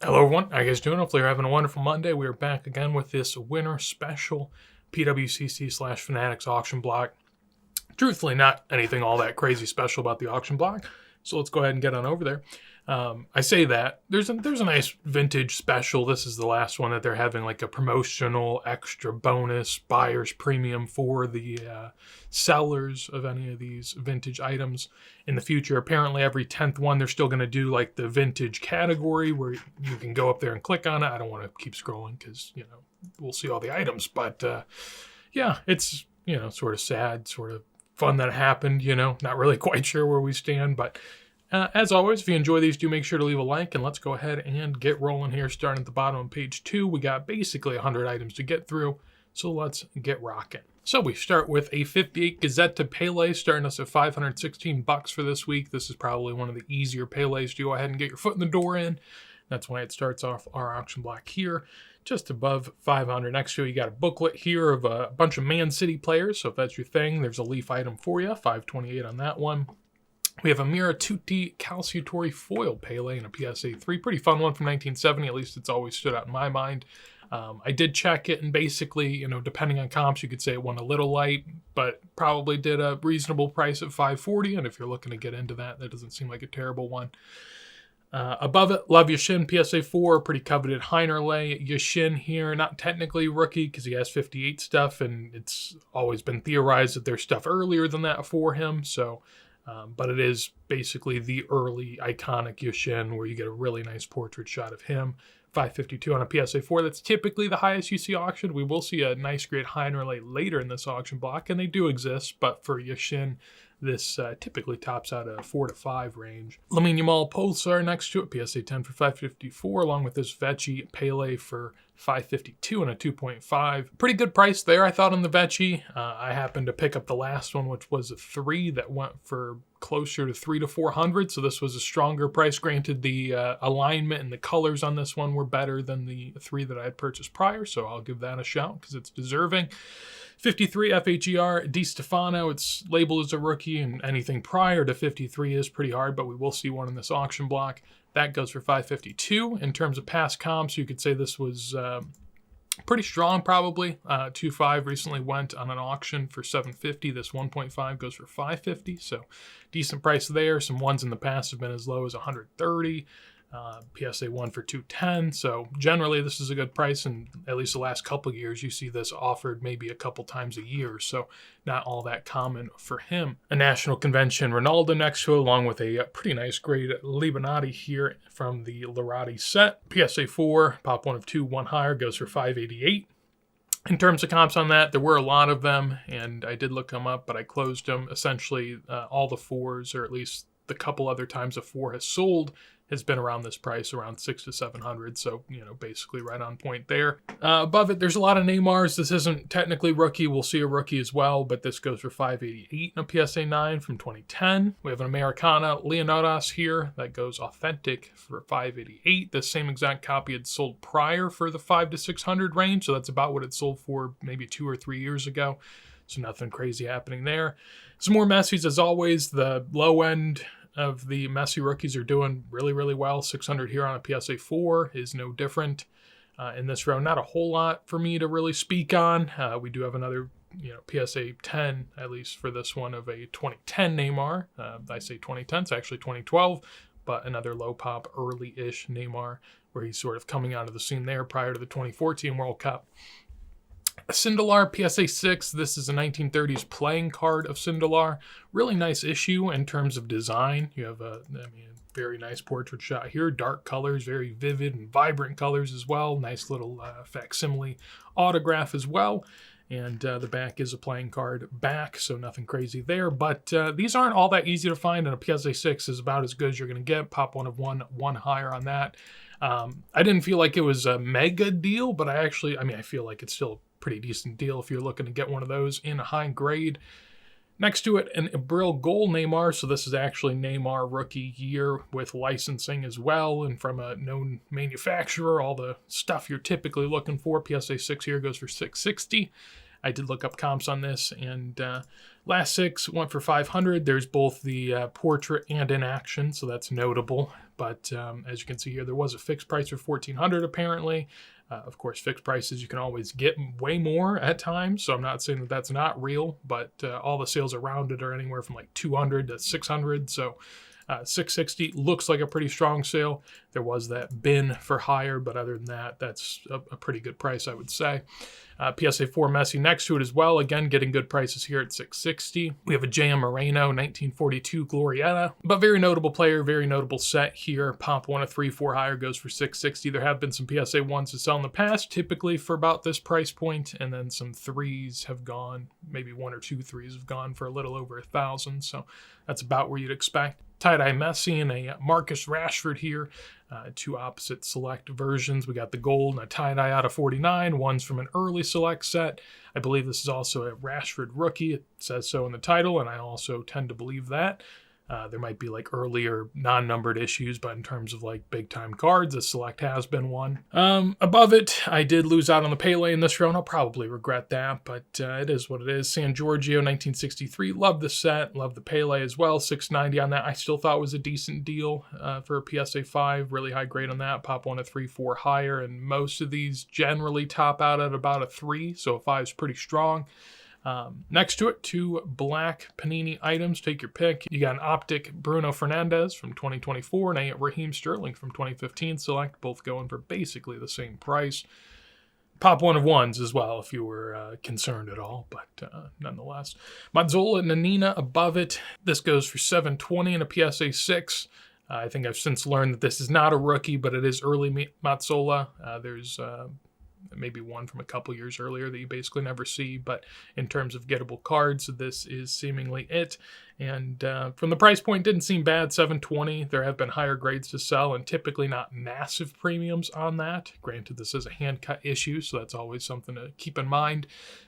Hello everyone, how you guys doing? Hopefully you're having a wonderful Monday. We are back again with this winter special PWCC/Fanatics auction block. Truthfully, not anything all that crazy special about the auction block, so let's go ahead and get on over there. I say that there's a nice vintage special. This is the last one that they're having, like a promotional extra bonus buyer's premium for the sellers of any of these vintage items in the future. Apparently every 10th one they're still going to do like the vintage category where you can go up there and click on it. I don't want to keep scrolling because we'll see all the items, but yeah, it's sort of sad, sort of fun that it happened. Not really quite sure where we stand, but as always, if you enjoy these, do make sure to leave a like, and let's go ahead and get rolling here. Starting at the bottom of page 2, we got basically 100 items to get through, so let's get rocking. So we start with a 58 Gazzetta Pele, starting us at $516 for this week. This is probably one of the easier Peles to go ahead and get your foot in the door in. That's why it starts off our auction block here, just above 500. Next to it, you got a booklet here of a bunch of Man City players, so if that's your thing, there's a Leaf item for you, 528 on that one. We have a Mira Tutti Calciatore Foil Pele and a PSA 3. Pretty fun one from 1970. At least it's always stood out in my mind. I did check it, and basically, depending on comps, you could say it went a little light, but probably did a reasonable price at $540. And if you're looking to get into that, that doesn't seem like a terrible one. Above it, Love Yashin PSA 4, pretty coveted Heinerle. Yashin here, not technically rookie because he has 58 stuff, and it's always been theorized that there's stuff earlier than that for him. So. But it is basically the early iconic Yashin where you get a really nice portrait shot of him. 552 on a PSA 4. That's typically the highest you see auctioned. We will see a nice great Heinerle later in this auction block, and they do exist, but for Yashin, this typically tops out a 4 to 5 range. Lamine Yamal Pulsar next to it, PSA 10 for 554, along with this Vecchi Pele for 552 and a 2.5. Pretty good price there, I thought, on the Vecchi. I happened to pick up the last one, which was a 3 that went for closer to 300 to 400. So this was a stronger price. Granted, the alignment and the colors on this one were better than the 3 that I had purchased prior, so I'll give that a shout because it's deserving. 53 FHER Di Stefano. It's labeled as a rookie, and anything prior to 53 is pretty hard, but we will see one in this auction block. That goes for 552. In terms of past comps, you could say this was pretty strong, probably. 2.5 recently went on an auction for 750. This 1.5 goes for 550, so decent price there. Some ones in the past have been as low as 130. PSA 1 for 210. So generally this is a good price, and at least the last couple of years you see this offered maybe a couple times a year, so not all that common for him. A National Convention Ronaldo next to it, along with a pretty nice grade Libonati here from the Lorati set. PSA 4, pop 1 of 2, 1 higher, goes for 588. In terms of comps on that, there were a lot of them, and I did look them up, but I closed them. Essentially, all the 4s, or at least the couple other times a 4 has sold, has been around this price, around 600 to 700. So, basically right on point there. Above it, there's a lot of Neymars. This isn't technically rookie. We'll see a rookie as well, but this goes for 588 in a PSA 9 from 2010. We have an Americana Leonidas here that goes authentic for 588. The same exact copy had sold prior for the 500 to 600 range. So that's about what it sold for maybe 2 or 3 years ago. So nothing crazy happening there. Some more Messis as always. The low end of the Messi rookies are doing really, really well. 600 here on a PSA 4 is no different. In this row, not a whole lot for me to really speak on. We do have another, PSA 10, at least for this one, of a 2010 Neymar. I say 2010, it's actually 2012, but another low pop, early-ish Neymar, where he's sort of coming onto the scene there prior to the 2014 World Cup. Sindelar PSA 6, this is a 1930s playing card of Sindelar. Really nice issue in terms of design. You have a very nice portrait shot here. Dark colors, very vivid and vibrant colors as well. Nice little facsimile autograph as well. And the back is a playing card back, so nothing crazy there. But these aren't all that easy to find, and a PSA 6 is about as good as you're going to get. Pop 1 of 1, 1 higher on that. I didn't feel like it was a mega deal, but I feel like it's still pretty decent deal if you're looking to get one of those in a high grade. Next to it, an Abril Gold Neymar. So this is actually Neymar rookie year with licensing as well, and from a known manufacturer, all the stuff you're typically looking for. PSA 6 here goes for 660. I did look up comps on this, and last 6 went for 500. There's both the portrait and in action, so that's notable. But as you can see here, there was a fixed price for 1,400 apparently. Of course, fixed prices, you can always get way more at times, so I'm not saying that that's not real, but all the sales around it are anywhere from like 200 to 600, so 660 looks like a pretty strong sale. There was that bin for hire, but other than that, that's a pretty good price, I would say. PSA 4 Messi next to it as well. Again, getting good prices here at 660. We have a JM Moreno 1942 Glorieta, but very notable player, very notable set here. Pop 1 of 3, 4 higher goes for 660. There have been some PSA 1s to sell in the past, typically for about this price point, and then some 3s have gone, maybe 1 or 2 3s have gone for a little over 1,000, so that's about where you'd expect. Tie-dye Messi and a Marcus Rashford here. 2 opposite select versions. We got the gold and a tie-dye out of 49. One's from an early select set. I believe this is also a Rashford rookie. It says so in the title, and I also tend to believe that. There might be like earlier non-numbered issues, but in terms of like big time cards, a select has been one. Above it, I did lose out on the Pele in this round. I'll probably regret that, but it is what it is. San Giorgio 1963, love the set, love the Pele as well. 690 on that. I still thought was a decent deal for a PSA 5, really high grade on that. Pop 1 of 3, 4 higher, and most of these generally top out at about a 3, so a 5 is pretty strong. Next to it, 2 black Panini items. Take your pick. You got an Optic Bruno Fernandes from 2024 and a Raheem Sterling from 2015 select, both going for basically the same price. Pop 1 of 1s as well, if you were concerned at all, but nonetheless. Mazzola Nanina above it. This goes for 720 and a PSA 6. I think I've since learned that this is not a rookie, but it is early Mazzola. There's maybe one from a couple years earlier that you basically never see, but in terms of gettable cards, this is seemingly it. And from the price point, didn't seem bad, 720. There have been higher grades to sell, and typically not massive premiums on that. Granted, this is a hand-cut issue, so that's always something to keep in mind.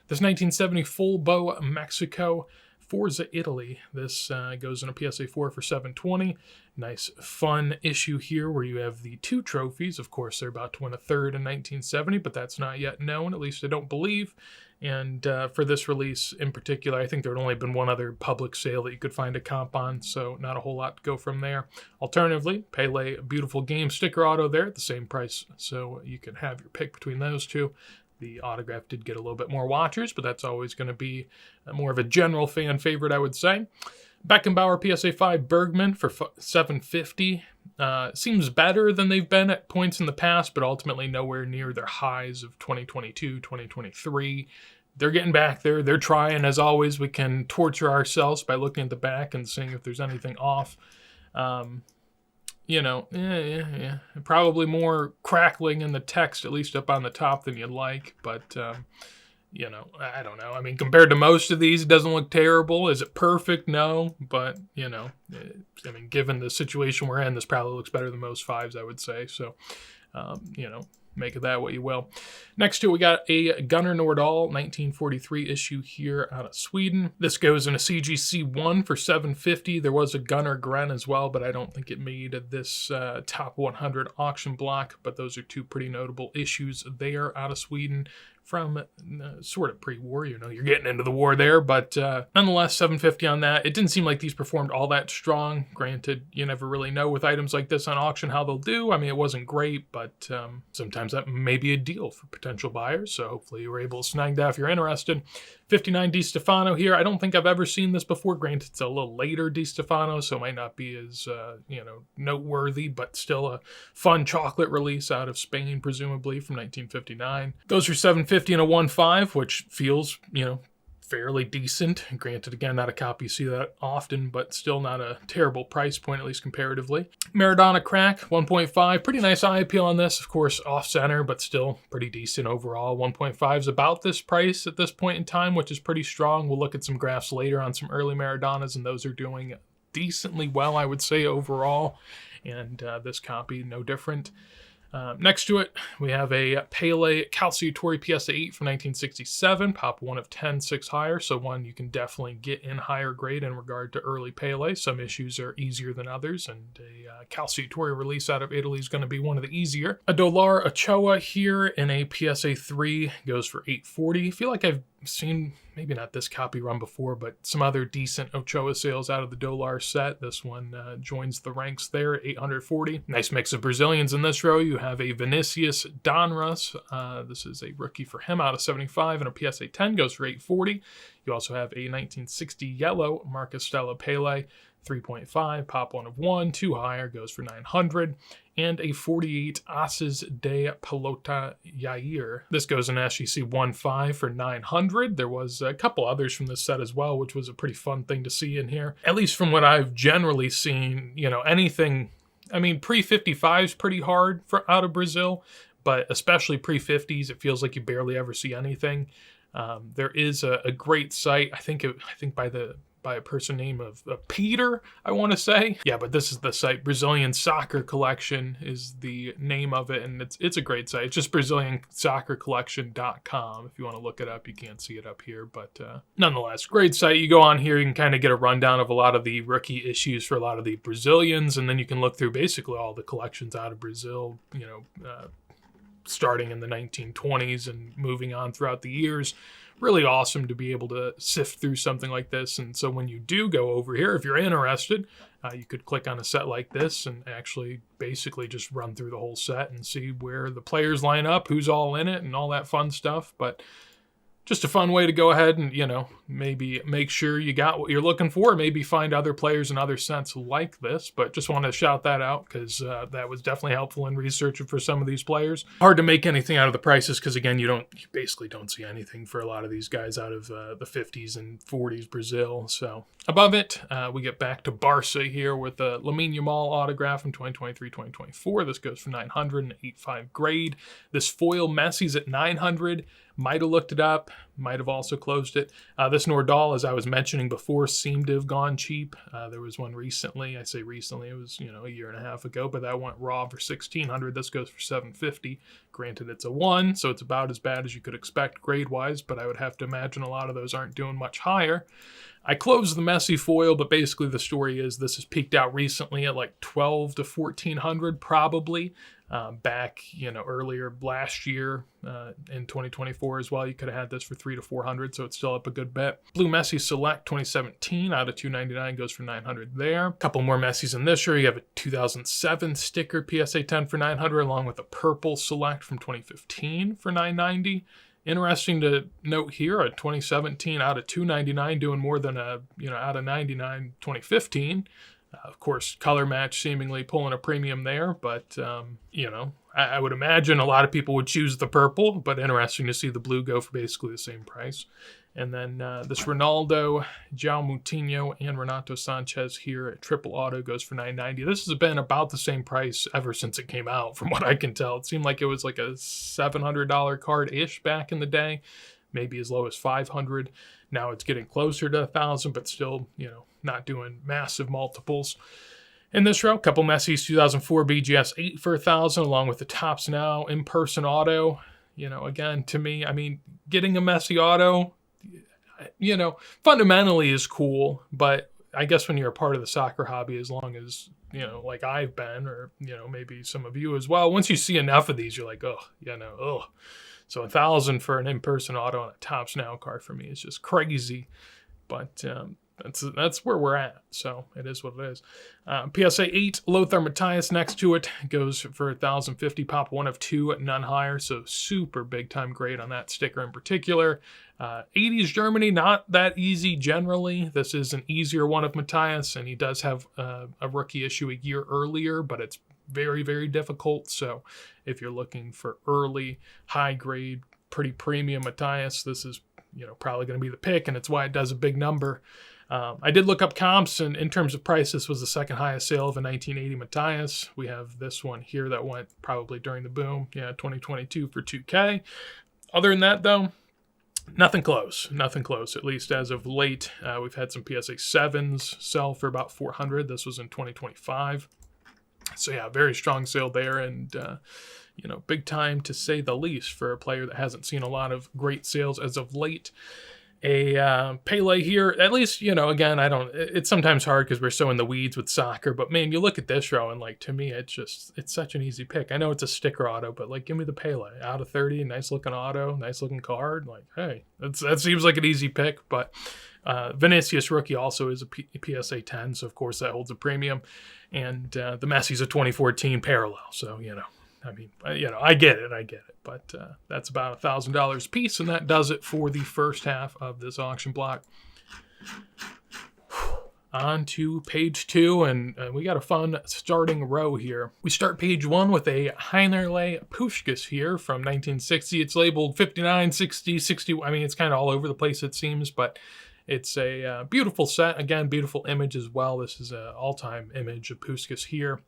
This 1970 Full Bow Mexico Forza Italy. This goes in a PSA 4 for 720. Nice fun issue here where you have the 2 trophies. Of course, they're about to win a 3rd in 1970, but that's not yet known, at least I don't believe. And for this release in particular, I think there had only been one other public sale that you could find a comp on, so not a whole lot to go from there. Alternatively, Pele Beautiful Game sticker auto there at the same price, so you can have your pick between those two. The autograph did get a little bit more watchers, but that's always going to be more of a general fan favorite, I would say. Beckenbauer PSA 5 Bergman for 750. Seems better than they've been at points in the past, but ultimately nowhere near their highs of 2022, 2023. They're getting back there. They're trying. As always, we can torture ourselves by looking at the back and seeing if there's anything off. Yeah. Probably more crackling in the text, at least up on the top, than you'd like. But, I don't know. I mean, compared to most of these, it doesn't look terrible. Is it perfect? No. But, given the situation we're in, this probably looks better than most 5s, I would say. So, make of that what you will. Next to it, we got a Gunnar Nordahl 1943 issue here out of Sweden. This goes in a CGC 1 for 750. There was a Gunnar Gren as well, but I don't think it made this top 100 auction block. But those are 2 pretty notable issues there out of Sweden from sort of pre-war. You're getting into the war there, but nonetheless, 750 on that. It didn't seem like these performed all that strong. Granted, you never really know with items like this on auction how they'll do. I mean, it wasn't great, but sometimes that may be a deal for potential buyers, so hopefully you were able to snag that if you're interested. 59 Di Stefano here. I don't think I've ever seen this before. Granted, it's a little later Di Stefano, so it might not be as, noteworthy, but still a fun chocolate release out of Spain, presumably, from 1959. Goes for 750 and a 1.5, which feels, fairly decent. Granted, again, not a copy you see that often, but still not a terrible price point, at least comparatively. Maradona Crack, 1.5. Pretty nice eye appeal on this. Of course, off-center, but still pretty decent overall. 1.5 is about this price at this point in time, which is pretty strong. We'll look at some graphs later on some early Maradonas, and those are doing decently well, I would say, overall. And this copy, no different. Next to it, we have a Pele Calciatore PSA 8 from 1967, pop 1 of 10, 6 higher, so one you can definitely get in higher grade in regard to early Pele. Some issues are easier than others, and a Calciatore release out of Italy is going to be one of the easier. A Dolar Ochoa here in a PSA 3 goes for 840. I feel like I've seen maybe not this copy run before, but some other decent Ochoa sales out of the Dolar set. This one joins the ranks there at 840. Nice mix of Brazilians in this row. You have a Vinicius Donruss. This is a rookie for him out of 75, and a PSA 10 goes for 840. You also have a 1960 yellow Marcus Stella Pele, 3.5, pop 1 of 1, 2 higher, goes for 900, and a 48 Aces de Pelota Yair. This goes in SGC 1.5 for 900. There was a couple others from this set as well, which was a pretty fun thing to see in here. At least from what I've generally seen, anything, pre-55 is pretty hard out of Brazil, but especially pre-50s, it feels like you barely ever see anything. There is a great site, I think by a person named Peter, I want to say. Yeah, but this is the site. Brazilian Soccer Collection is the name of it, and it's a great site. It's just BrazilianSoccerCollection.com. If you want to look it up, you can't see it up here, but nonetheless, great site. You go on here, you can kind of get a rundown of a lot of the rookie issues for a lot of the Brazilians, and then you can look through basically all the collections out of Brazil, starting in the 1920s and moving on throughout the years. Really awesome to be able to sift through something like this. And so when you do go over here, if you're interested, you could click on a set like this and actually basically just run through the whole set and see where the players line up, who's all in it, and all that fun stuff. But just a fun way to go ahead and, maybe make sure you got what you're looking for. Maybe find other players in other sets like this. But just want to shout that out because that was definitely helpful in researching for some of these players. Hard to make anything out of the prices because, again, you basically don't see anything for a lot of these guys out of the 50s and 40s Brazil. So above it, we get back to Barca here with the Lamine Yamal autograph from 2023-2024. This goes for 900 and 8.5 grade. This foil Messi's at 900. Might have looked it up, might have also closed it. This Nordal, as I was mentioning before, seemed to have gone cheap. There was one recently. I say recently, it was a year and a half ago, but that went raw for 1,600. This goes for 750. Granted, it's a 1, so it's about as bad as you could expect grade-wise, but I would have to imagine a lot of those aren't doing much higher. I closed the Messi foil, but basically the story is this has peaked out recently at like 12 to 1,400 probably. Back, earlier last year in 2024 as well, you could have had this for 300 to 400, so it's still up a good bit. Blue Messi Select 2017 out of 299 goes for 900 there. A couple more Messis in this year. You have a 2007 sticker PSA 10 for 900, along with a purple Select from 2015 for 990. Interesting to note here, a 2017 out of 299 doing more than out of 99 2015. Of course, color match seemingly pulling a premium there, but, I would imagine a lot of people would choose the purple, but interesting to see the blue go for basically the same price. And then this Ronaldo, João Moutinho, and Renato Sanchez here at triple auto goes for $990. This has been about the same price ever since it came out, from what I can tell. It seemed like it was like a $700 card-ish back in the day, maybe as low as $500. Now it's getting closer to $1,000, but still, not doing massive multiples. In this row, a couple Messi's 2004 BGS 8 for $1,000, along with the Topps Now in-person auto. Again, to me, getting a Messi auto, fundamentally is cool, but I guess when you're a part of the soccer hobby, as long as, like I've been, or, maybe some of you as well, once you see enough of these, you're like, So $1,000 for an in-person auto on a Topps Now card for me is just crazy. But that's where we're at. So it is what it is. PSA 8, Lothar Matthäus next to it goes for $1,050. Pop 1 of 2, none higher. So super big time grade on that sticker in particular. 80s Germany, not that easy generally. This is an easier one of Matthäus, and he does have a rookie issue a year earlier, but it's very, very difficult. So if you're looking for early, high grade, pretty premium Matthäus, this is probably going to be the pick, and it's why it does a big number. I did look up comps, and in terms of price, this was the second highest sale of a 1980 Matthäus. We have this one here that went probably during the boom, 2022 for $2K. Other than that, though, nothing close, at least as of late. We've had some PSA 7s sell for about $400. This was in 2025. So yeah, very strong sale there, and big time to say the least for a player that hasn't seen a lot of great sales as of late. Pele here. At least, again, it's sometimes hard because we're so in the weeds with soccer, but man, you look at this row and like, to me, it's such an easy pick. I know it's a sticker auto, but like, give me the Pele out of 30, nice looking auto, nice looking card. Like, hey, that seems like an easy pick, but Vinicius rookie also is a PSA 10. So of course that holds a premium, and the Messi's a 2014 parallel. So, I get it, but that's about $1,000 a piece, and that does it for the first half of this auction block. On to page 2, and we got a fun starting row here. We start page 1 with a Heinerle Puskás here from 1960. It's labeled 59, 60, 60. It's kind of all over the place, it seems, but it's a beautiful set. Again, beautiful image as well. This is an all-time image of Puskás here.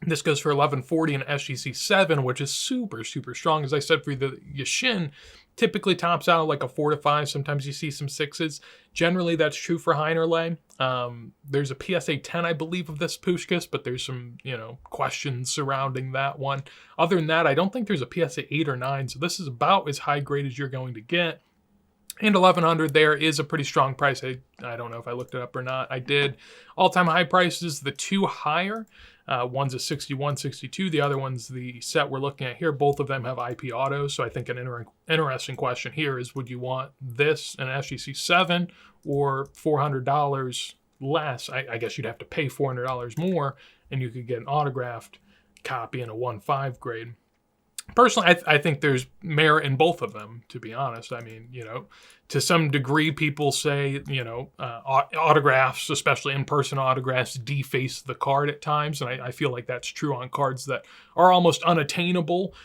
This goes for $11.40 in SGC 7, which is super, super strong. As I said, for the Yashin, typically tops out like a 4 to 5. Sometimes you see some 6s. Generally, that's true for Heinerle. There's a PSA 10, I believe, of this Puskás, but there's some, questions surrounding that one. Other than that, I don't think there's a PSA 8 or 9, so this is about as high grade as you're going to get. And $1,100 there is a pretty strong price. I don't know if I looked it up or not. I did. All-time high prices, the two higher. One's a 61, 62. The other one's the set we're looking at here. Both of them have IP autos. So I think an interesting question here is, would you want this in SGC 7 or $400 less? I guess you'd have to pay $400 more, and you could get an autographed copy in a 1.5 grade. Personally, I think there's merit in both of them, to be honest. To some degree, people say, autographs, especially in-person autographs, deface the card at times. And I feel like that's true on cards that are almost unattainable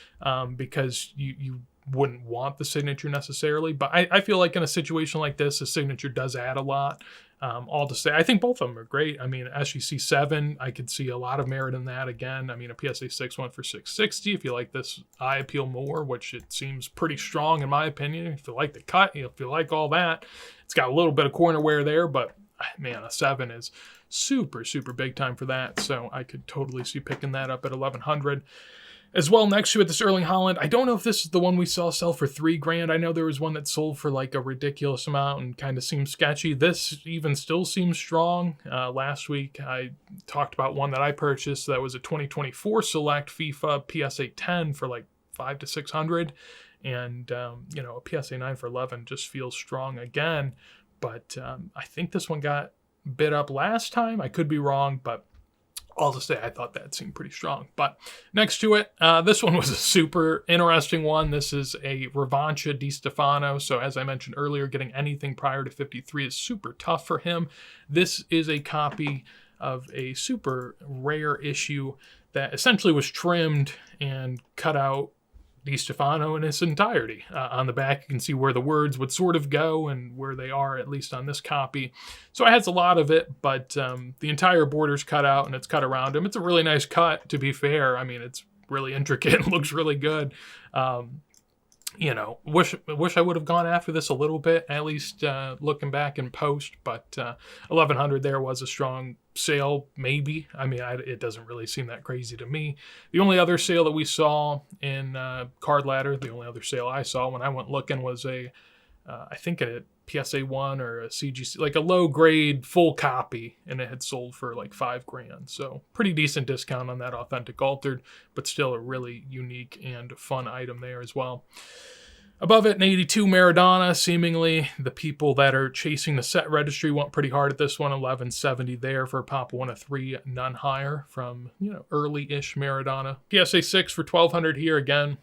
because you wouldn't want the signature necessarily. But I feel like in a situation like this, a signature does add a lot. All to say, I think both of them are great. SGC 7, I could see a lot of merit in that. Again, a PSA 6 went for $660. If you like this eye appeal more, which it seems pretty strong in my opinion, if you like the cut, if you like all that, it's got a little bit of corner wear there, but man, a 7 is super, super big time for that. So I could totally see picking that up at $1,100. As well, next to it, this Erling Haaland. I don't know if this is the one we saw sell for $3,000. I know there was one that sold for like a ridiculous amount and kind of seemed sketchy. This even still seems strong. Last week, I talked about one that I purchased that was a 2024 Select FIFA PSA 10 for like $500 to $600. And, a PSA 9 for $11 just feels strong again. But I think this one got bid up last time. I could be wrong, but all to say, I thought that seemed pretty strong. But next to it, this one was a super interesting one. This is a Revancha Di Stefano. So as I mentioned earlier, getting anything prior to 53 is super tough for him. This is a copy of a super rare issue that essentially was trimmed and cut out Di Stefano in its entirety. On the back, you can see where the words would sort of go and where they are, at least on this copy. So it has a lot of it, but the entire border's cut out and it's cut around him. It's a really nice cut, to be fair. It's really intricate and looks really good. Wish I would have gone after this a little bit, at least looking back in post, but $1,100 there was a strong sale, maybe. It doesn't really seem that crazy to me. The only other sale that we saw in Card Ladder, the only other sale I saw when I went looking was I think a PSA 1 or a CGC, like a low grade full copy, and it had sold for like $5,000. So pretty decent discount on that authentic altered, but still a really unique and fun item there as well. Above it, an 82 Maradona. Seemingly, the people that are chasing the set registry went pretty hard at this one. $11.70 there for a pop 1 of 3, none higher from early-ish Maradona. PSA 6 for $1,200 here again.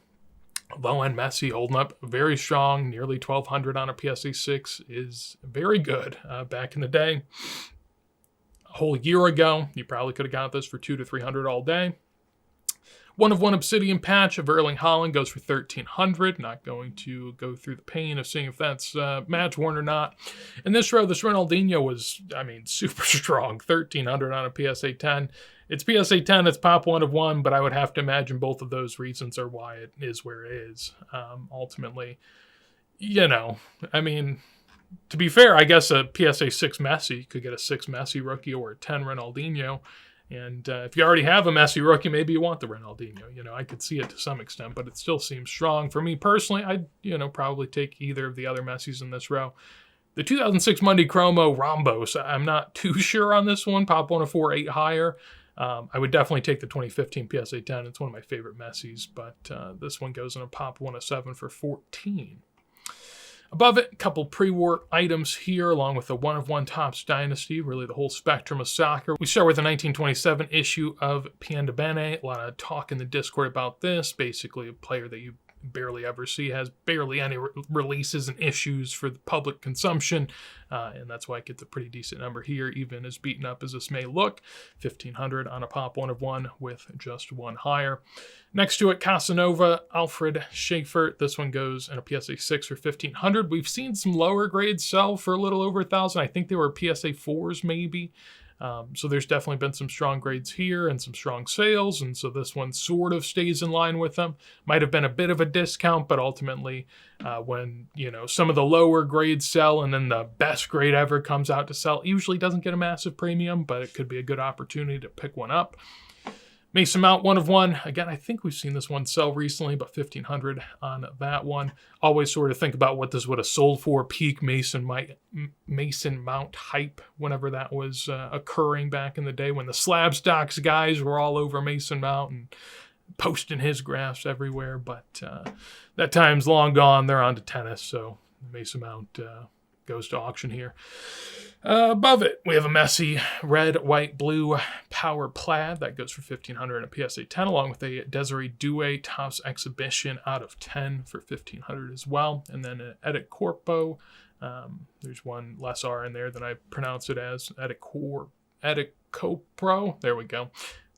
Low-end Messi holding up very strong. Nearly $1,200 on a PSA 6 is very good. Back in the day, a whole year ago, you probably could have got this for $200 to $300 all day. 1 of 1 Obsidian patch of Erling Haaland goes for $1,300. Not going to go through the pain of seeing if that's match worn or not. In this row, this Ronaldinho was, super strong. $1,300 on a PSA 10. It's PSA 10, it's pop 1 of 1, but I would have to imagine both of those reasons are why it is where it is. Ultimately, to be fair, I guess a PSA 6 Messi, you could get a 6 Messi rookie or a 10 Ronaldinho. And if you already have a Messi rookie, maybe you want the Ronaldinho. I could see it to some extent, but it still seems strong. For me personally, I'd, probably take either of the other Messis in this row. The 2006 Monday Chromo Rhombos, I'm not too sure on this one. Pop 104, 8 higher. I would definitely take the 2015 PSA 10. It's one of my favorite Messis, but this one goes in a Pop 107 for 14. Above it, a couple pre-war items here, along with the 1/1 Topps Dynasty, really the whole spectrum of soccer. We start with the 1927 issue of Panda Bene. A lot of talk in the Discord about this. Basically, a player that you barely ever see, has barely any releases and issues for the public consumption, and that's why it gets a pretty decent number here, even as beaten up as this may look. 1,500 on a Pop 1/1 with just one higher. Next to it, Casanova, Alfred Schaefer. This one goes in a PSA 6 for 1,500. We've seen some lower grades sell for a little over 1,000. I think they were PSA 4s maybe. So there's definitely been some strong grades here and some strong sales, and so this one sort of stays in line with them. Might have been a bit of a discount, but ultimately when some of the lower grades sell and then the best grade ever comes out to sell, it usually doesn't get a massive premium, but it could be a good opportunity to pick one up. Mason Mount 1/1. Again, I think we've seen this one sell recently, but 1,500 on that one. Always sort of think about what this would have sold for, peak Mason Mount hype, whenever that was occurring back in the day when the Slab Stocks guys were all over Mason Mount and posting his graphs everywhere. But that time's long gone. They're on to tennis, so Mason Mount goes to auction here. Above it, we have a Messi red, white, blue power plaid. That goes for 1,500 in a PSA 10, along with a Desiree Douay Topps Exhibition out of 10 for 1,500 as well. And then an Edit Corpo. There's one less R in there than I pronounce it as. Edit Copro. There we go.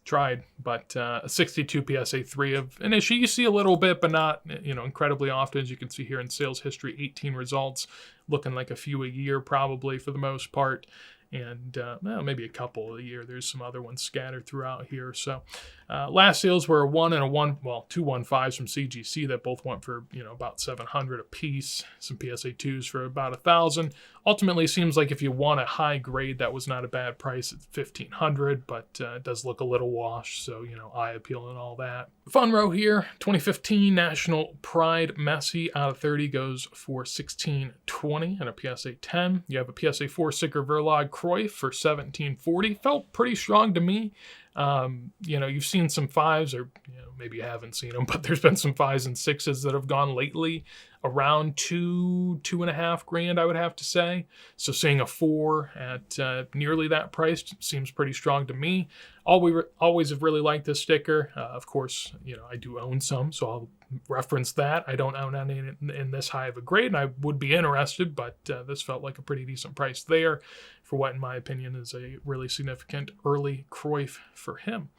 Tried, but a 62 PSA 3 of an issue. You see a little bit, but not incredibly often, as you can see here in sales history. 18 results, looking like a few a year probably for the most part, and maybe a couple a year. There's some other ones scattered throughout here. So last sales were a 1 and a 1, well, 2 1.5s from CGC that both went for about 700 a piece. Some PSA 2s for about 1,000. Ultimately, seems like if you want a high grade, that was not a bad price at 1,500, but it does look a little washed, so eye appeal and all that. Fun row here, 2015 National Pride Messi out of 30 goes for 1,620 and a PSA 10. You have a PSA 4 Sicker Verlag Cruyff for 1,740. Felt pretty strong to me. You've seen some 5s, or maybe you haven't seen them, but there's been some 5s and 6s that have gone lately around $2.5 grand, I would have to say. So seeing a 4 at nearly that price seems pretty strong to me. Always have really liked this sticker. Of course, I do own some, so I'll reference that. I don't own any in this high of a grade, and I would be interested, but this felt like a pretty decent price there for what, in my opinion, is a really significant early Cruyff for him.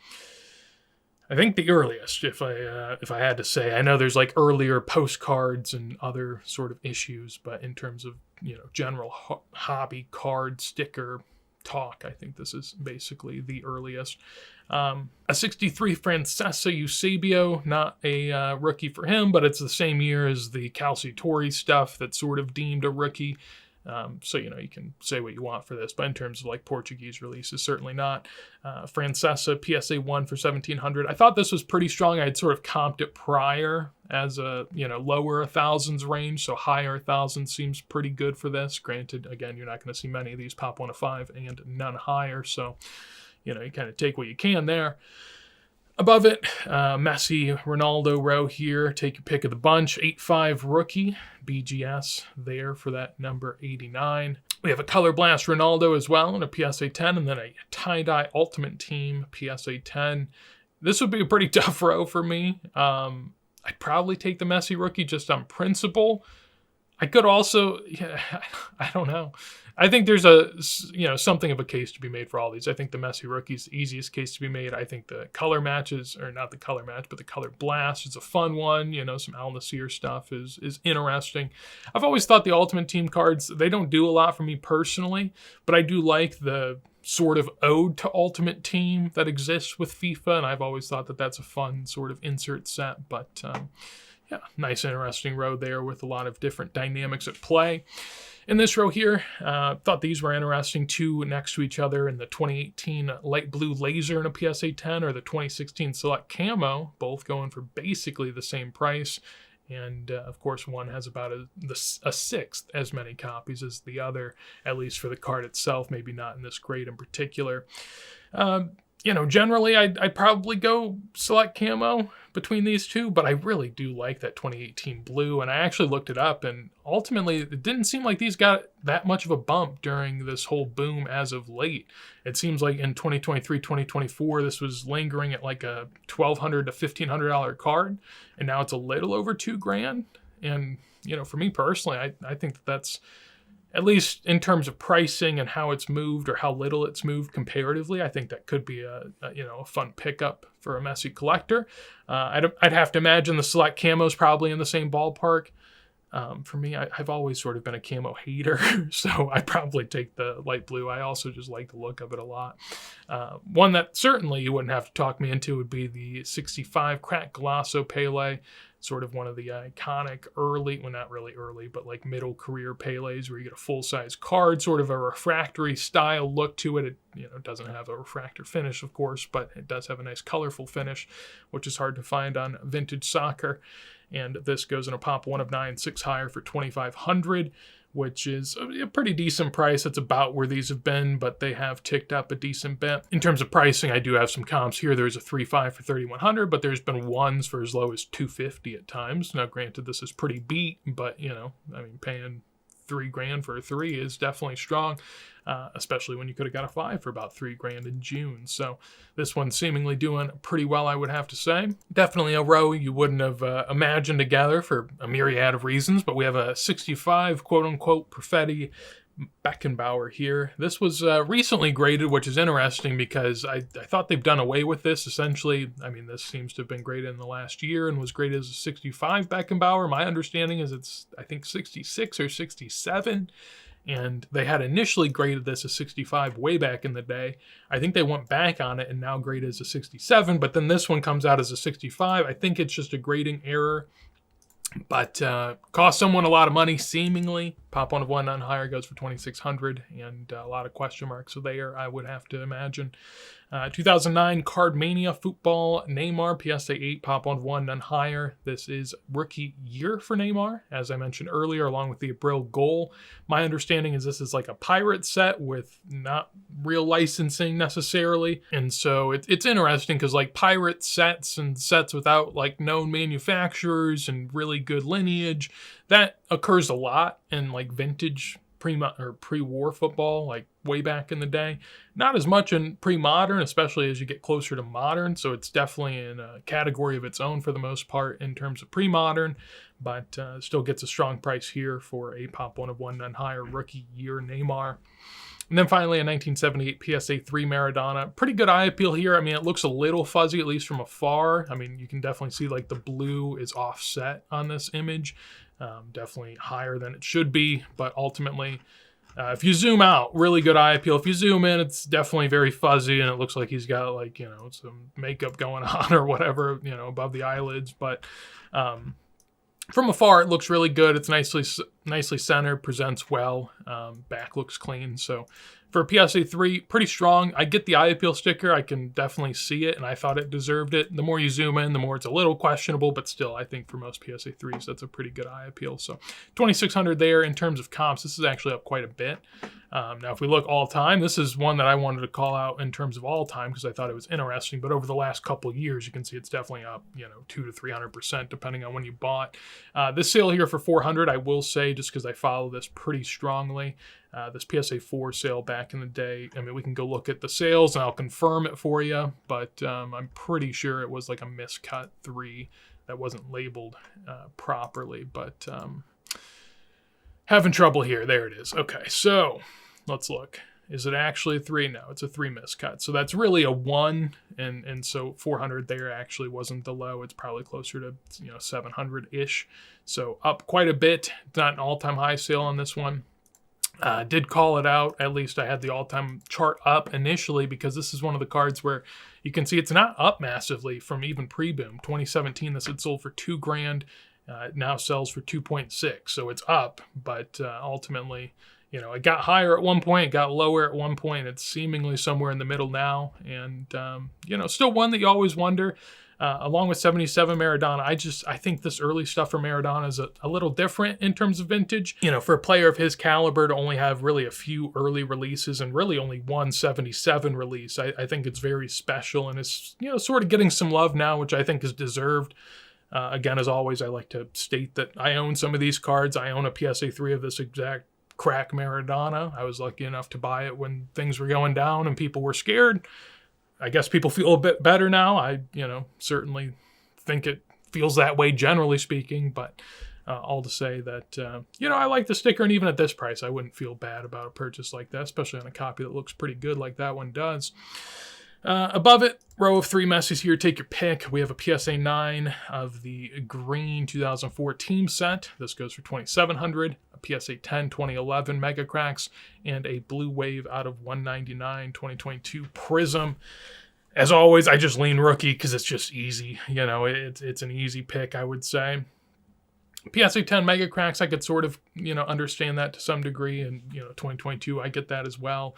I think the earliest, if I had to say. I know there's like earlier postcards and other sort of issues, but in terms of general hobby card sticker talk, I think this is basically the earliest. A 63 Francesco Eusebio, not a rookie for him, but it's the same year as the Calciatore stuff that's sort of deemed a rookie. So, you can say what you want for this, but in terms of like Portuguese releases, certainly not. Francesa PSA 1 for 1,700. I thought this was pretty strong. I had sort of comped it prior as a, lower 1,000s range, so higher 1,000 seems pretty good for this. Granted, again, you're not going to see many of these pop 1 of 5 and none higher, so, you kind of take what you can there. Above it, Messi, Ronaldo row here. Take your pick of the bunch. 8.5 rookie, BGS there for that number 89. We have a Color Blast Ronaldo as well and a PSA 10, and then a Tie-Dye Ultimate Team PSA 10. This would be a pretty tough row for me. I'd probably take the Messi rookie just on principle. I could also, I don't know. I think there's something of a case to be made for all these. I think the Messi rookie's the easiest case to be made. I think the color matches, or not the color match, but the Color Blast is a fun one. Some Al Nassr stuff is interesting. I've always thought the Ultimate Team cards, they don't do a lot for me personally, but I do like the sort of ode to Ultimate Team that exists with FIFA, and I've always thought that that's a fun sort of insert set, but yeah, nice interesting row there with a lot of different dynamics at play. In this row here, thought these were interesting, two next to each other in the 2018 Light Blue Laser in a PSA 10 or the 2016 Select Camo, both going for basically the same price. And of course, one has about a sixth as many copies as the other, at least for the card itself, maybe not in this grade in particular. Generally, I'd probably go select camo between these two, but I really do like that 2018 blue, and I actually looked it up, and ultimately, it didn't seem like these got that much of a bump during this whole boom as of late. It seems like in 2023, 2024, this was lingering at like a $1,200 to $1,500 card, and now it's a little over $2,000. And, for me personally, I think that's, at least in terms of pricing and how it's moved or how little it's moved comparatively, I think that could be a fun pickup for a Messi collector. I'd have to imagine the select camo is probably in the same ballpark. For me, I've always sort of been a camo hater, so I'd probably take the light blue. I also just like the look of it a lot. One that certainly you wouldn't have to talk me into would be the 65 Cracked Golasso Pele, sort of one of the iconic early, well, not really early, but like middle career Peles where you get a full-size card, sort of a refractory style look to it. It doesn't have a refractor finish, of course, but it does have a nice colorful finish, which is hard to find on vintage soccer. And this goes in a pop 1 of 9, 6 higher for $2,500, which is a pretty decent price. It's about where these have been, but they have ticked up a decent bit. In terms of pricing, I do have some comps here. There's a 3.5 for $3,100, but there's been ones for as low as $250 at times. Now, granted, this is pretty beat, but, paying $3,000 for a 3 is definitely strong, especially when you could have got a 5 for about $3,000 in June. So this one's seemingly doing pretty well, I would have to say. Definitely a row you wouldn't have imagined together for a myriad of reasons, but we have a 65 quote-unquote Perfetti Beckenbauer here. This was recently graded, which is interesting because I thought they've done away with this. Essentially, this seems to have been graded in the last year and was graded as a 65 Beckenbauer. My understanding is it's, I think, 66 or 67. And they had initially graded this as 65 way back in the day. I think they went back on it and now grade it as a 67, but then this one comes out as a 65. I think it's just a grading error, but cost someone a lot of money, seemingly. Pop 1 of 1, none higher, goes for $2,600, and a lot of question marks there, I would have to imagine. 2009 Cardmania Football Neymar PSA 8, pop 1 of 1, none higher. This is rookie year for Neymar, as I mentioned earlier, along with the Abril goal. My understanding is this is like a pirate set with not real licensing necessarily, and so it's interesting because like pirate sets and sets without like known manufacturers and really good lineage, that occurs a lot in like vintage pre-war football, like way back in the day. Not as much in pre-modern, especially as you get closer to modern. So it's definitely in a category of its own for the most part in terms of pre-modern, but still gets a strong price here for a pop 1 of 1, none higher rookie year Neymar. And then finally, a 1978 PSA 3 Maradona. Pretty good eye appeal here. It looks a little fuzzy, at least from afar. You can definitely see like the blue is offset on this image. Definitely higher than it should be, but ultimately, if you zoom out, really good eye appeal. If you zoom in, it's definitely very fuzzy, and it looks like he's got like, some makeup going on or whatever, above the eyelids. But from afar, it looks really good. It's nicely centered, presents well. Back looks clean. So for a PSA 3, pretty strong. I get the eye appeal sticker. I can definitely see it, and I thought it deserved it. The more you zoom in, the more it's a little questionable, but still, I think for most PSA 3s, that's a pretty good eye appeal. So $2,600 there. In terms of comps, this is actually up quite a bit. Now, if we look all time, this is one that I wanted to call out in terms of all time because I thought it was interesting. But over the last couple of years, you can see it's definitely up, 200 to 300% depending on when you bought. This sale here for $400, I will say, just because I follow this pretty strongly. This PSA 4 sale back in the day, we can go look at the sales and I'll confirm it for you, but I'm pretty sure it was like a miscut 3 that wasn't labeled properly, but having trouble here. There it is. Okay, so let's look. Is it actually a 3? No, it's a 3 miscut. So that's really a 1, and so 400 there actually wasn't the low. It's probably closer to 700-ish. So up quite a bit. Not an all-time high sale on this one. Did call it out. At least I had the all-time chart up initially because this is one of the cards where you can see it's not up massively from even pre-boom. 2017, this had sold for $2,000. It now sells for 2.6, so it's up, but ultimately, it got higher at one point, it got lower at one point. It's seemingly somewhere in the middle now, and still one that you always wonder. along with 77 Maradona. I think this early stuff for Maradona is a little different in terms of vintage. For a player of his caliber to only have really a few early releases and really only one 77 release, I think it's very special, and it's, sort of getting some love now, which I think is deserved. Again, as always, I like to state that I own some of these cards. I own a PSA 3 of this exact crack Maradona. I was lucky enough to buy it when things were going down and people were scared. I guess people feel a bit better now. I, certainly think it feels that way generally speaking, but all to say that, I like the sticker, and even at this price, I wouldn't feel bad about a purchase like that, especially on a copy that looks pretty good like that one does. Above it, row of 3 Messis here. Take your pick. We have a PSA 9 of the green 2004 team set. This goes for $2,700. A PSA 10 2011 Mega Cracks, and a Blue Wave out of 199 2022 Prism. As always, I just lean rookie because it's just easy. It's an easy pick, I would say. PSA 10 Mega Cracks, I could sort of, understand that to some degree. And, 2022, I get that as well.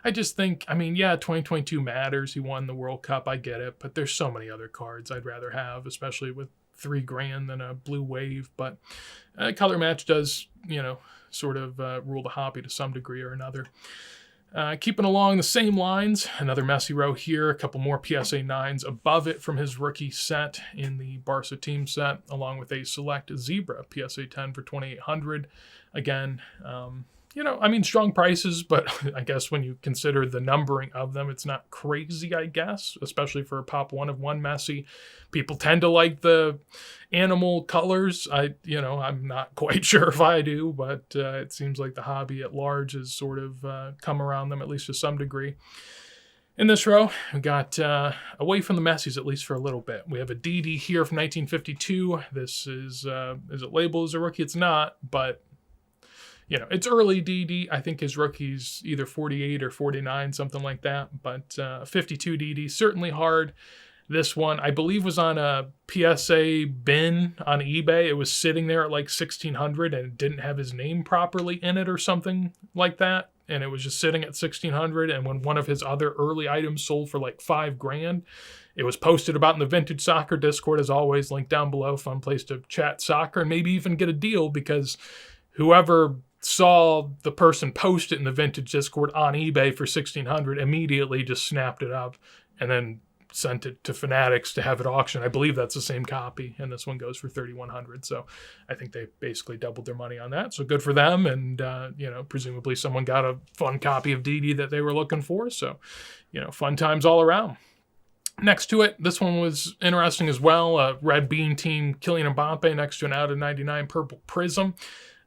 I just think, 2022 matters. He won the World Cup. I get it. But there's so many other cards I'd rather have, especially with $3,000 than a Blue Wave. But color match does, sort of rule the hobby to some degree or another. Keeping along the same lines, another Messi row here, a couple more PSA 9s above it from his rookie set in the Barca team set, along with a select Zebra PSA 10 for $2,800. Again, strong prices, but I guess when you consider the numbering of them, it's not crazy, I guess, especially for a pop 1-of-1 Messi. People tend to like the animal colors. I'm not quite sure if I do, but it seems like the hobby at large has sort of come around them, at least to some degree. In this row, we got away from the Messis, at least for a little bit. We have a DD here from 1952. This is it labeled as a rookie? It's not, but it's early DD. I think his rookie's either 48 or 49, something like that. But 52 DD, certainly hard. This one, I believe, was on a PSA bin on eBay. It was sitting there at like $1,600 and didn't have his name properly in it or something like that. And it was just sitting at $1,600. And when one of his other early items sold for like $5,000, it was posted about in the Vintage Soccer Discord, as always, linked down below. Fun place to chat soccer and maybe even get a deal, because whoever saw the person post it in the Vintage Discord on eBay for $1,600 immediately just snapped it up and then sent it to Fanatics to have it auctioned. I believe that's the same copy, and this one goes for $3,100. So I think they basically doubled their money on that. So good for them, and presumably someone got a fun copy of DD that they were looking for. So fun times all around. Next to it, this one was interesting as well. Red Beam Team Kylian Mbappe next to an out of 99 Purple Prism.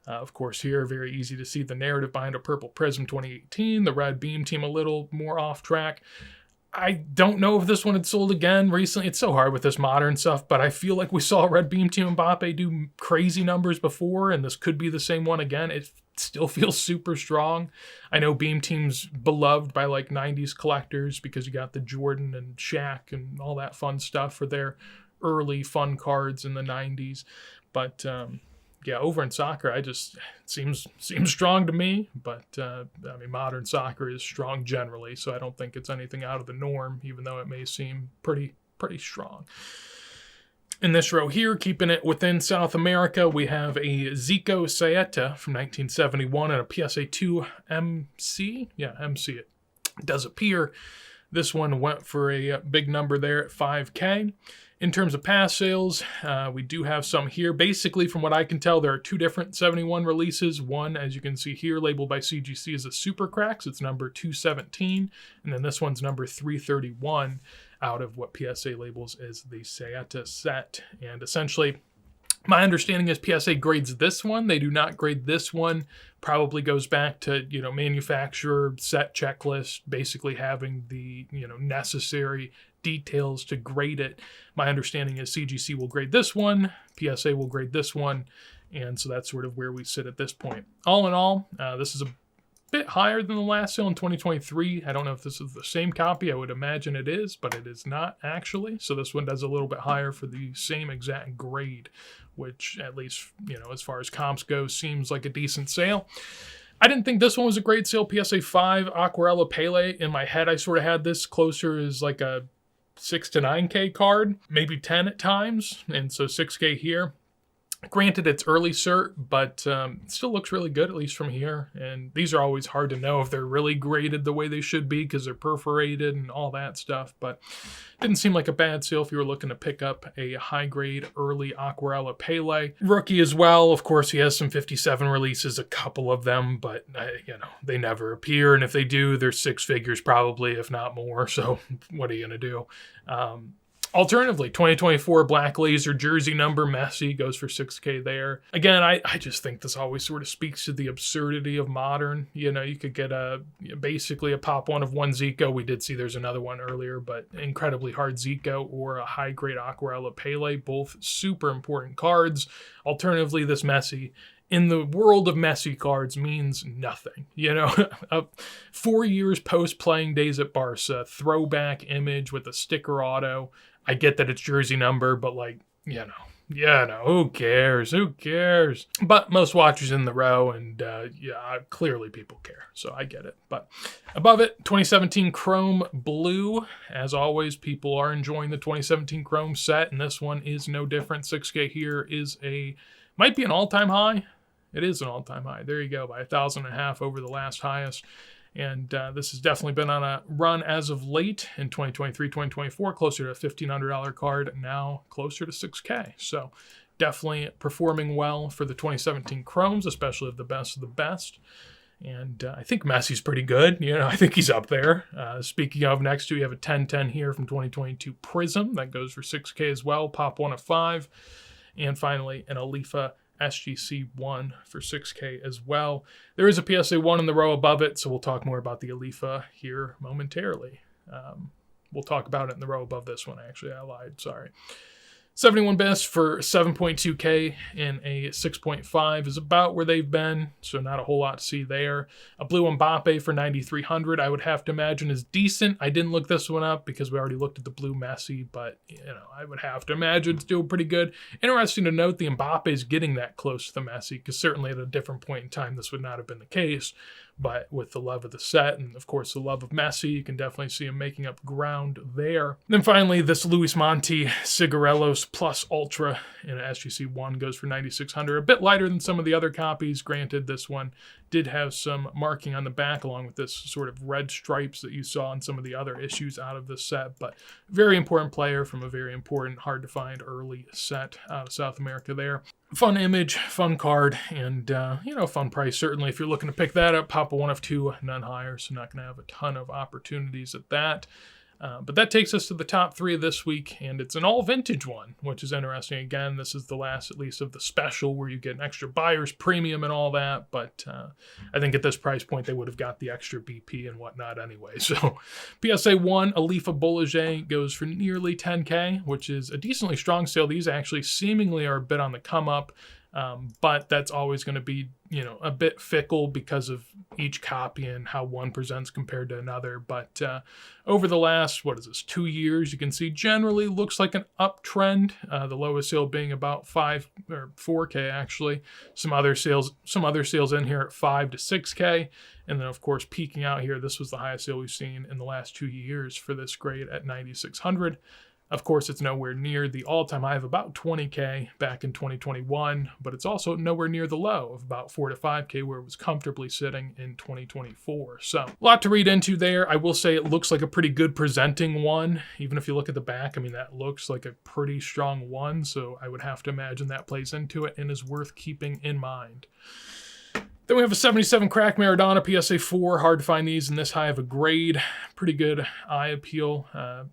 Of course, here, very easy to see the narrative behind a Purple Prism 2018. The Red Beam Team a little more off track. I don't know if this one had sold again recently. It's so hard with this modern stuff, but I feel like we saw Red Beam Team Mbappe do crazy numbers before, and this could be the same one again. It still feels super strong. I know Beam Team's beloved by like 90s collectors because you got the Jordan and Shaq and all that fun stuff for their early fun cards in the 90s. But over in soccer, it seems strong to me. But modern soccer is strong generally, so I don't think it's anything out of the norm, even though it may seem pretty strong. In this row here, keeping it within South America, we have a Zico Saeta from 1971 and a PSA 2 MC. Yeah, MC it does appear. This one went for a big number there at $5,000. In terms of past sales, we do have some here. Basically, from what I can tell, there are two different 71 releases. One, as you can see here, labeled by CGC as a Super Cracks. It's number 217. And then this one's number 331 out of what PSA labels as the Saeta set. And essentially, my understanding is PSA grades this one. They do not grade this one. Probably goes back to, manufacturer set checklist, basically having the, necessary details to grade it. My understanding is CGC will grade this one, PSA will grade this one, and so that's sort of where we sit at this point. All in all, this is a bit higher than the last sale in 2023. I don't know if this is the same copy. I would imagine it is, but it is not actually. So this one does a little bit higher for the same exact grade, which at least, as far as comps go, seems like a decent sale. I didn't think this one was a great sale. PSA 5 Aquarella Pele. In my head, I sort of had this closer as like a 6 to 9K card, maybe 10 at times, and so 6K here. Granted, it's early cert, but it still looks really good, at least from here. And these are always hard to know if they're really graded the way they should be because they're perforated and all that stuff. But it didn't seem like a bad sale if you were looking to pick up a high-grade early Aquarela Pele. Rookie as well. Of course, he has some 57 releases, a couple of them, but, they never appear. And if they do, they're six figures probably, if not more. So what are you going to do? Alternatively, 2024 Black Laser jersey number, Messi goes for 6K there. Again, I just think this always sort of speaks to the absurdity of modern. You could get basically a pop one of one Zico. We did see there's another one earlier, but incredibly hard Zico or a high-grade Aquarela Pele, both super important cards. Alternatively, this Messi, in the world of Messi cards, means nothing. 4 years post-playing days at Barca, throwback image with a sticker auto. I get that it's jersey number, but who cares? Who cares? But most watchers in the row, and clearly people care, so I get it. But above it, 2017 Chrome Blue. As always, people are enjoying the 2017 Chrome set, and this one is no different. 6K here might be an all-time high. It is an all-time high. There you go, by 1,500 over the last highest. And this has definitely been on a run as of late in 2023, 2024, closer to a $1,500 card, now closer to 6K. So definitely performing well for the 2017 Chromes, especially of the best. And I think Messi's pretty good. I think he's up there. Speaking of, next to, we have a 10-10 here from 2022 Prism. That goes for 6K as well. Pop 1 of 5. And finally, an Alifa SGC 1 for 6K as well. There is a PSA 1 in the row above it, so we'll talk more about the Alifa here momentarily. We'll talk about it in the row above this one, actually. I lied, sorry. 71 best for 7.2K and a 6.5 is about where they've been, so not a whole lot to see there. A blue Mbappe for 9,300 I would have to imagine is decent. I didn't look this one up because we already looked at the blue Messi, but I would have to imagine it's doing pretty good. Interesting to note the Mbappe is getting that close to the Messi, because certainly at a different point in time this would not have been the case. But with the love of the set and, of course, the love of Messi, you can definitely see him making up ground there. Then finally, this Luis Monti Cigarellos Plus Ultra in an SGC 1 goes for 9,600. A bit lighter than some of the other copies. Granted, this one did have some marking on the back along with this sort of red stripes that you saw in some of the other issues out of this set. But very important player from a very important, hard-to-find early set out of South America there. Fun image, fun card, and, fun price. Certainly, if you're looking to pick that up, pop a 1 of 2, none higher, so not going to have a ton of opportunities at that. But that takes us to the top 3 of this week, and it's an all-vintage one, which is interesting. Again, this is the last, at least, of the special where you get an extra buyer's premium and all that, but I think at this price point, they would have got the extra BP and whatnot anyway. So, PSA 1, Alifa Boulanger goes for nearly 10K, which is a decently strong sale. These actually seemingly are a bit on the come-up. But that's always going to be, a bit fickle because of each copy and how one presents compared to another. But over the last, 2 years, you can see generally looks like an uptrend. The lowest sale being about 5 or 4K actually. Some other sales in here at 5 to 6K. And then, of course, peaking out here, this was the highest sale we've seen in the last 2 years for this grade at 9,600. Of course, it's nowhere near the all-time high of about 20K back in 2021, but it's also nowhere near the low of about 4 to 5K where it was comfortably sitting in 2024. So, a lot to read into there. I will say it looks like a pretty good presenting one. Even if you look at the back, that looks like a pretty strong one, so I would have to imagine that plays into it and is worth keeping in mind. Then we have a 77 Crack Maradona PSA 4. Hard to find these in this high of a grade. Pretty good eye appeal.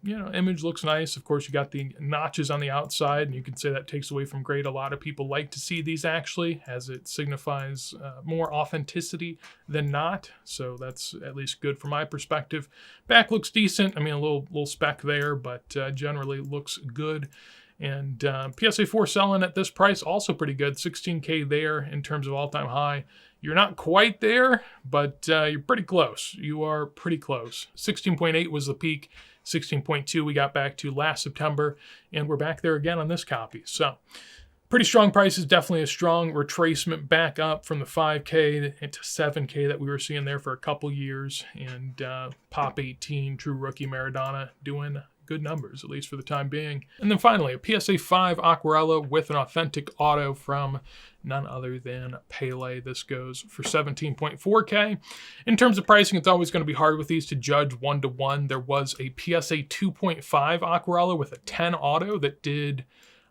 Image looks nice. Of course, you got the notches on the outside, and you can say that takes away from grade. A lot of people like to see these actually, as it signifies more authenticity than not. So that's at least good from my perspective. Back looks decent. A little speck there, but generally looks good. And PSA 4 selling at this price, also pretty good. 16K there in terms of all-time high. You're not quite there, but you're pretty close. You are pretty close. 16.8 was the peak. 16.2 we got back to last September, and we're back there again on this copy. So, pretty strong prices. Definitely a strong retracement back up from the 5K into 7K that we were seeing there for a couple years. And Pop 18, True Rookie Maradona doing good numbers, at least for the time being. And then finally, a PSA 5 Aquarella with an authentic auto from none other than Pele. This goes for 17.4K. In terms of pricing, it's always going to be hard with these to judge one-to-one. There was a PSA 2.5 Aquarella with a 10 auto that did,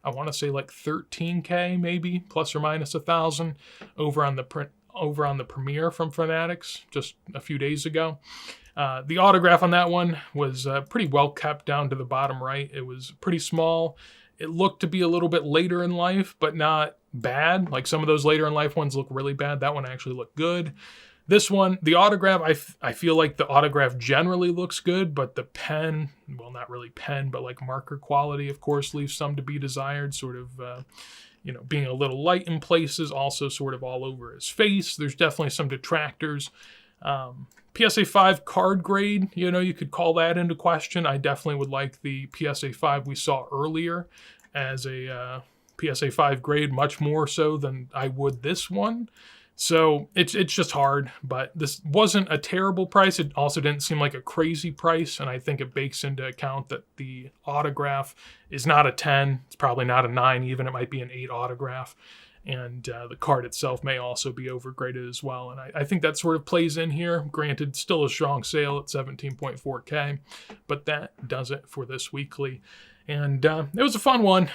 I want to say like 13K maybe, plus or minus 1,000 over on the Premiere from Fanatics just a few days ago. The autograph on that one was pretty well kept down to the bottom right. It was pretty small. It looked to be a little bit later in life, but not bad. Like some of those later in life ones look really bad. That one actually looked good. This one, the autograph, I feel like the autograph generally looks good, but the pen, well, not really pen, but like marker quality, of course, leaves some to be desired, sort of, being a little light in places, also sort of all over his face. There's definitely some detractors. PSA 5 card grade, you could call that into question. I definitely would like the PSA 5 we saw earlier as a PSA 5 grade, much more so than I would this one. So it's just hard, but this wasn't a terrible price. It also didn't seem like a crazy price, and I think it bakes into account that the autograph is not a 10. It's probably not a 9 even. It might be an 8 autograph. And the card itself may also be overgraded as well. And I think that sort of plays in here. Granted, still a strong sale at 17.4K, but that does it for this weekly. And it was a fun one.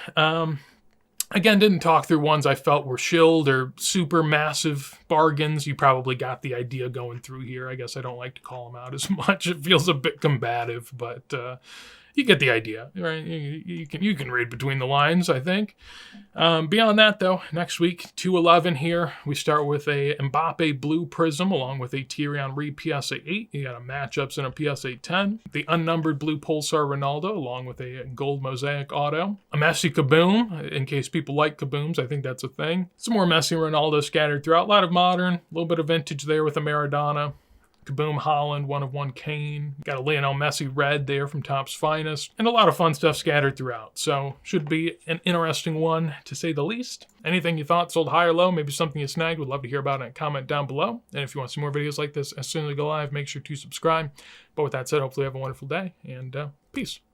Again, didn't talk through ones I felt were shilled or super massive bargains. You probably got the idea going through here. I guess I don't like to call them out as much. It feels a bit combative, but you get the idea, right? You can read between the lines, I think. Beyond that, though, next week, 211 here. We start with a Mbappe Blue Prism along with a Thierry Henry PSA 8. You got a matchups in a PSA 10. The unnumbered Blue Pulsar Ronaldo along with a gold Mosaic Auto. A Messi Kaboom, in case people like Kabooms. I think that's a thing. Some more Messi Ronaldo scattered throughout. A lot of modern, a little bit of vintage there with a Maradona. Kaboom Holland, 1/1 Kane. Got a Lionel Messi red there from Topps Finest. And a lot of fun stuff scattered throughout. So should be an interesting one to say the least. Anything you thought sold high or low, maybe something you snagged, would love to hear about it in a comment down below. And if you want to see more videos like this as soon as they go live, make sure to subscribe. But with that said, hopefully you have a wonderful day and peace.